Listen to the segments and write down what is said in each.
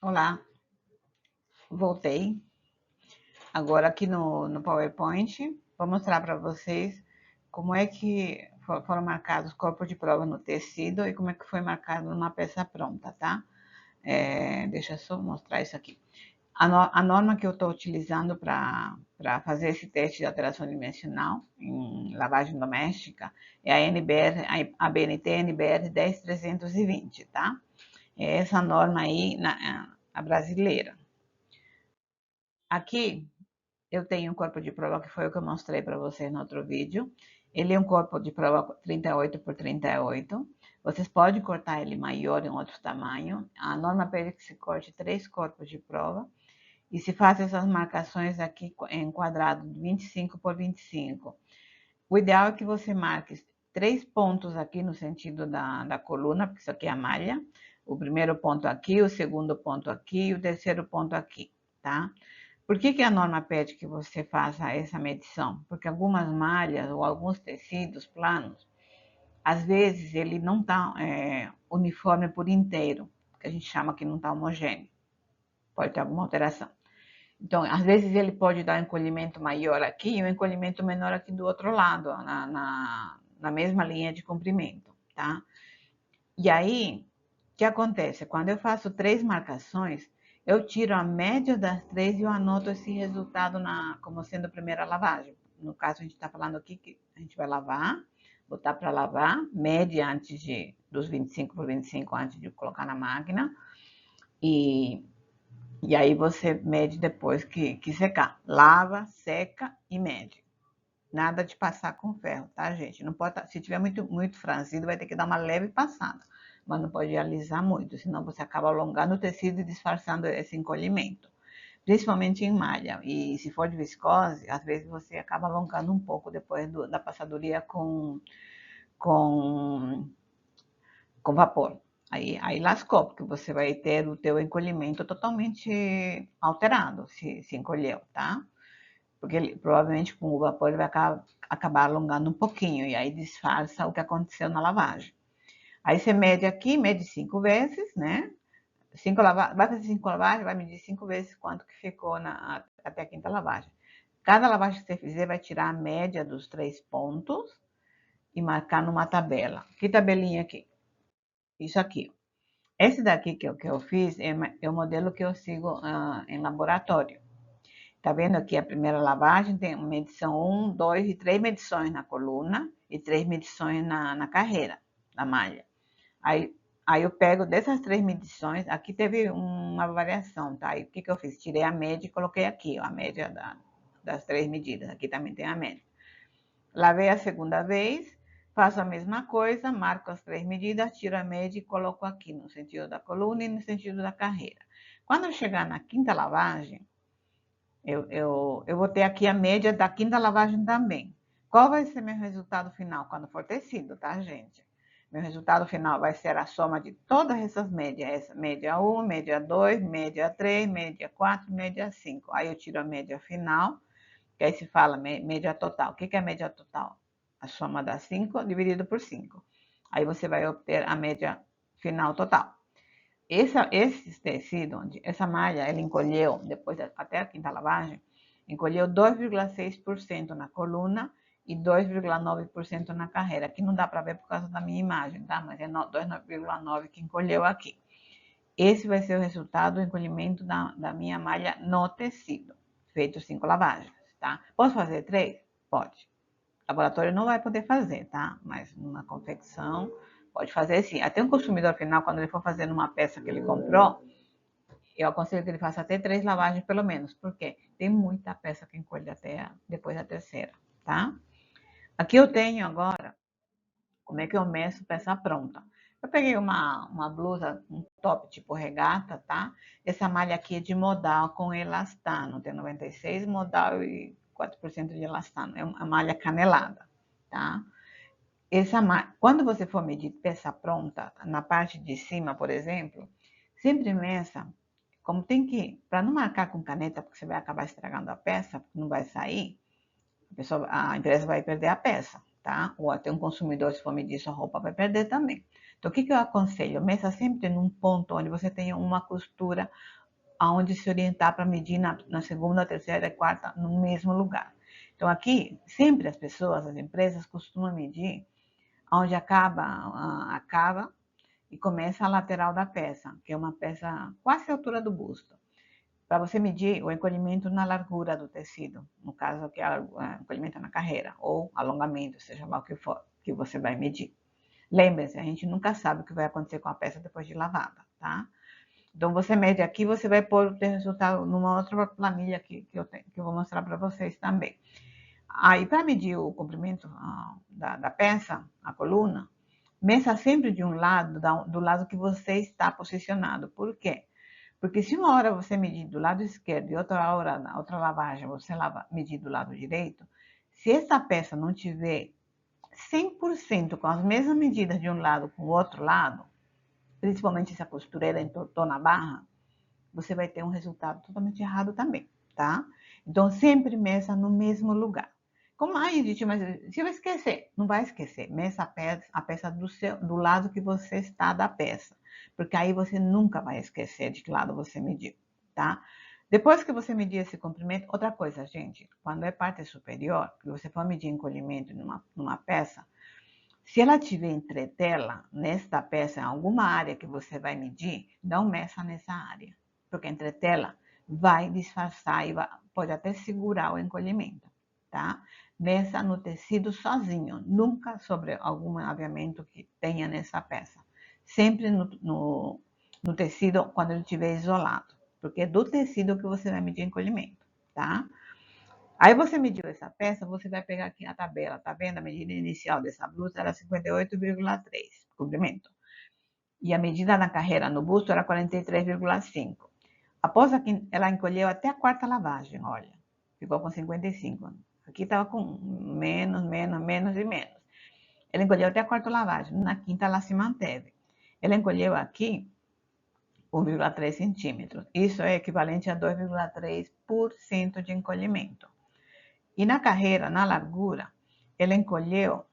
Olá, voltei. Agora aqui no PowerPoint, vou mostrar para vocês como é que foram marcados os corpos de prova no tecido e como é que foi marcado numa peça pronta, tá? Deixa eu só mostrar isso aqui. A norma que eu estou utilizando para fazer esse teste de alteração dimensional em lavagem doméstica é a NBR, a BNT NBR 10320, tá? É essa norma aí, a brasileira. Aqui eu tenho um corpo de prova que foi o que eu mostrei para vocês no outro vídeo. Ele é um corpo de prova 38 por 38. Vocês podem cortar ele maior em outro tamanho. A norma pede que se corte 3 corpos de prova e se faça essas marcações aqui em quadrado de 25 por 25. O ideal é que você marque 3 pontos aqui no sentido da coluna, porque isso aqui é a malha. O primeiro ponto aqui, o segundo ponto aqui e o terceiro ponto aqui, tá? Por que a norma pede que você faça essa medição? Porque algumas malhas ou alguns tecidos planos, às vezes ele não está uniforme por inteiro, que a gente chama que não está homogêneo, pode ter alguma alteração. Então, às vezes ele pode dar um encolhimento maior aqui e um encolhimento menor aqui do outro lado, na mesma linha de comprimento, tá? E aí, o que acontece? Quando eu faço 3 marcações, eu tiro a média das 3 e eu anoto esse resultado como sendo a primeira lavagem. No caso, a gente está falando aqui que a gente vai lavar, botar para lavar, média dos 25 por 25 antes de colocar na máquina. E, e aí você mede depois que secar. Lava, seca e mede. Nada de passar com ferro, tá, gente? Não pode, se tiver muito franzido, vai ter que dar uma leve passada, mas não pode alisar muito, senão você acaba alongando o tecido e disfarçando esse encolhimento, principalmente em malha. E se for de viscose, às vezes você acaba alongando um pouco depois da passadoria com, com vapor. Aí lascou, porque você vai ter o teu encolhimento totalmente alterado, se encolheu, tá? Porque ele, provavelmente com o vapor ele vai acabar alongando um pouquinho e aí disfarça o que aconteceu na lavagem. Aí você mede aqui, mede 5 vezes, né? Vai fazer 5 lavagens, vai medir 5 vezes quanto que ficou até a quinta lavagem. Cada lavagem que você fizer vai tirar a média dos 3 pontos e marcar numa tabela. Que tabelinha aqui? Isso aqui. Esse daqui que eu fiz é o modelo que eu sigo em laboratório. Tá vendo aqui a primeira lavagem? Tem medição 1, 2 e 3 medições na coluna e 3 medições na carreira, na malha. Aí, aí eu pego dessas 3 medições, aqui teve uma variação, tá? Aí o que eu fiz? Tirei a média e coloquei aqui, ó, a média das 3 medidas. Aqui também tem a média. Lavei a segunda vez, faço a mesma coisa, marco as 3 medidas, tiro a média e coloco aqui, no sentido da coluna e no sentido da carreira. Quando eu chegar na quinta lavagem, eu vou ter aqui a média da quinta lavagem também. Qual vai ser meu resultado final quando for tecido, tá, gente? Meu resultado final vai ser a soma de todas essas médias. Essa média 1, média 2, média 3, média 4, média 5. Aí eu tiro a média final, que aí se fala média total. O que é a média total? A soma das 5 dividido por 5. Aí você vai obter a média final total. Esse tecido, onde essa malha, ela encolheu, depois até a quinta lavagem, encolheu 2,6% na coluna e 2,9% na carreira. Aqui não dá para ver por causa da minha imagem, tá? Mas é 2,9% que encolheu aqui. Esse vai ser o resultado do encolhimento da minha malha no tecido, feito 5 lavagens, tá? Posso fazer 3? Pode. O laboratório não vai poder fazer, tá? Mas numa confecção pode fazer sim. Até um consumidor final, quando ele for fazer uma peça que ele comprou, eu aconselho que ele faça até 3 lavagens pelo menos, porque tem muita peça que encolhe até depois da terceira, tá? Aqui eu tenho agora como é que eu meço peça pronta. Eu peguei uma blusa, um top tipo regata, tá? Essa malha aqui é de modal com elastano, tem 96 modal e 4% de elastano. É uma malha canelada, tá? Quando você for medir peça pronta, na parte de cima, por exemplo, sempre meça, como tem que, para não marcar com caneta, porque você vai acabar estragando a peça, porque não vai sair, a empresa vai perder a peça, tá? Ou até um consumidor, se for medir sua roupa, vai perder também. Então, o que eu aconselho? Meça sempre num ponto onde você tenha uma costura aonde se orientar para medir na segunda, terceira e quarta no mesmo lugar. Então, aqui, sempre as pessoas, as empresas costumam medir onde acaba e começa a lateral da peça, que é uma peça quase a altura do busto, para você medir o encolhimento na largura do tecido, no caso que é o encolhimento na carreira, ou alongamento, seja lá o que for, que você vai medir. Lembre-se, a gente nunca sabe o que vai acontecer com a peça depois de lavada, tá? Então, você mede aqui, você vai pôr o resultado numa outra planilha que eu vou mostrar para vocês também. Aí, para medir o comprimento da peça, a coluna, meça sempre de um lado, do lado que você está posicionado. Por quê? Porque se uma hora você medir do lado esquerdo e outra hora, na outra lavagem, você medir do lado direito, se essa peça não tiver 100% com as mesmas medidas de um lado com o outro lado, principalmente se a costureira entortou na barra, você vai ter um resultado totalmente errado também, tá? Então, sempre meça no mesmo lugar. Como, ai, gente, mas se eu esquecer, não vai esquecer. Meça a peça do lado que você está da peça, porque aí você nunca vai esquecer de que lado você mediu, tá? Depois que você medir esse comprimento, outra coisa, gente, quando é parte superior, que você for medir encolhimento numa peça, se ela tiver entretela nesta peça, em alguma área que você vai medir, não meça nessa área, porque a entretela vai disfarçar e pode até segurar o encolhimento, tá? Meça no tecido sozinho, nunca sobre algum aviamento que tenha nessa peça. Sempre no tecido quando ele estiver isolado, porque é do tecido que você vai medir encolhimento, tá? Aí você mediu essa peça, você vai pegar aqui a tabela, tá vendo? A medida inicial dessa blusa era 58,3 comprimento. E a medida na carreira no busto era 43,5. Após aqui, ela encolheu até a quarta lavagem, olha. Ficou com 55. Aqui estava com menos e menos. Ela encolheu até a quarta lavagem. Na quinta ela se manteve. Ela encolheu aqui 1,3 centímetros. Isso é equivalente a 2,3% de encolhimento. E na carreira, na largura, ela encolheu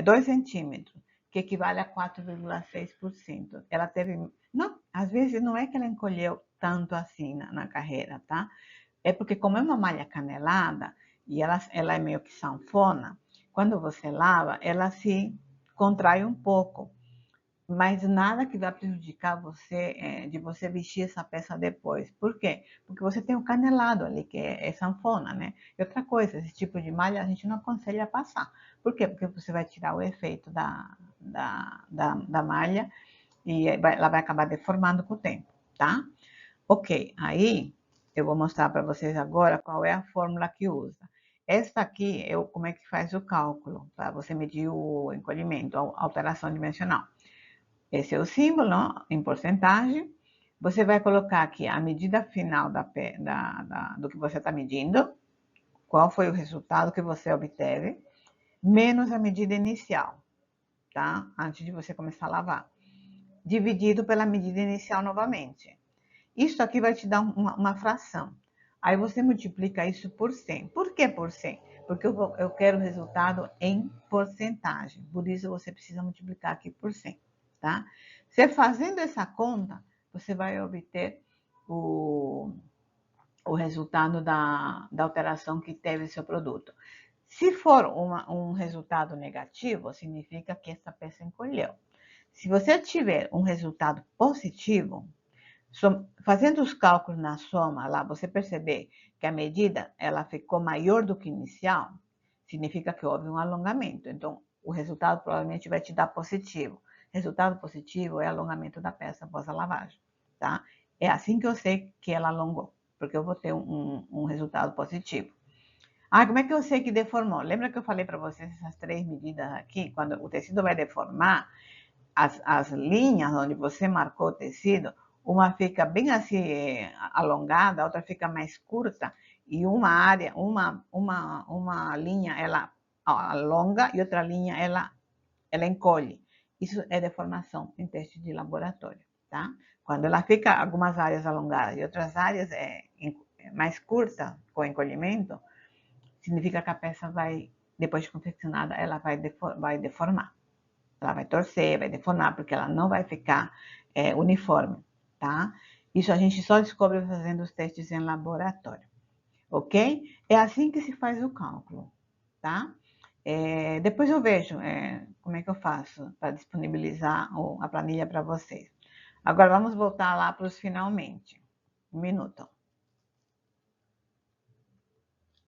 2 centímetros, que equivale a 4,6%. Ela teve. Não, às vezes não é que ela encolheu tanto assim na carreira, tá? É porque, como é uma malha canelada e ela é meio que sanfona, quando você lava, ela se contrai um pouco. Mas nada que vai prejudicar você, de você vestir essa peça depois. Por quê? Porque você tem o canelado ali, que é sanfona, né? E outra coisa, esse tipo de malha a gente não aconselha passar. Por quê? Porque você vai tirar o efeito da malha e ela vai acabar deformando com o tempo, tá? Ok, aí eu vou mostrar para vocês agora qual é a fórmula que usa. Esta aqui é como é que faz o cálculo, para você medir o encolhimento, a alteração dimensional. Esse é o símbolo, em porcentagem. Você vai colocar aqui a medida final do que você está medindo, qual foi o resultado que você obteve, menos a medida inicial, tá? Antes de você começar a lavar. Dividido pela medida inicial novamente. Isso aqui vai te dar uma fração. Aí você multiplica isso por 100. Por que por 100? Porque eu quero o resultado em porcentagem. Por isso você precisa multiplicar aqui por 100, tá? Você fazendo essa conta, você vai obter o resultado da alteração que teve seu produto. Se for um resultado negativo, significa que essa peça encolheu. Se você tiver um resultado positivo, fazendo os cálculos na soma lá, você perceber que a medida ela ficou maior do que inicial, significa que houve um alongamento. Então, o resultado provavelmente vai te dar positivo. Resultado positivo é alongamento da peça após a lavagem, tá? É assim que eu sei que ela alongou, porque eu vou ter um resultado positivo. Ah, como é que eu sei que deformou? Lembra que eu falei para vocês essas 3 medidas aqui? Quando o tecido vai deformar, as linhas onde você marcou o tecido, uma fica bem assim alongada, a outra fica mais curta, e uma linha ela alonga e outra linha ela encolhe. Isso é deformação em teste de laboratório, tá? Quando ela fica algumas áreas alongadas e outras áreas mais curtas com encolhimento, significa que a peça vai, depois de confeccionada, ela vai deformar. Ela vai torcer, vai deformar, porque ela não vai ficar uniforme, tá? Isso a gente só descobre fazendo os testes em laboratório, ok? É assim que se faz o cálculo, tá? Depois eu vejo como é que eu faço para disponibilizar a planilha para vocês. Agora vamos voltar lá para os finalmente. Um minuto.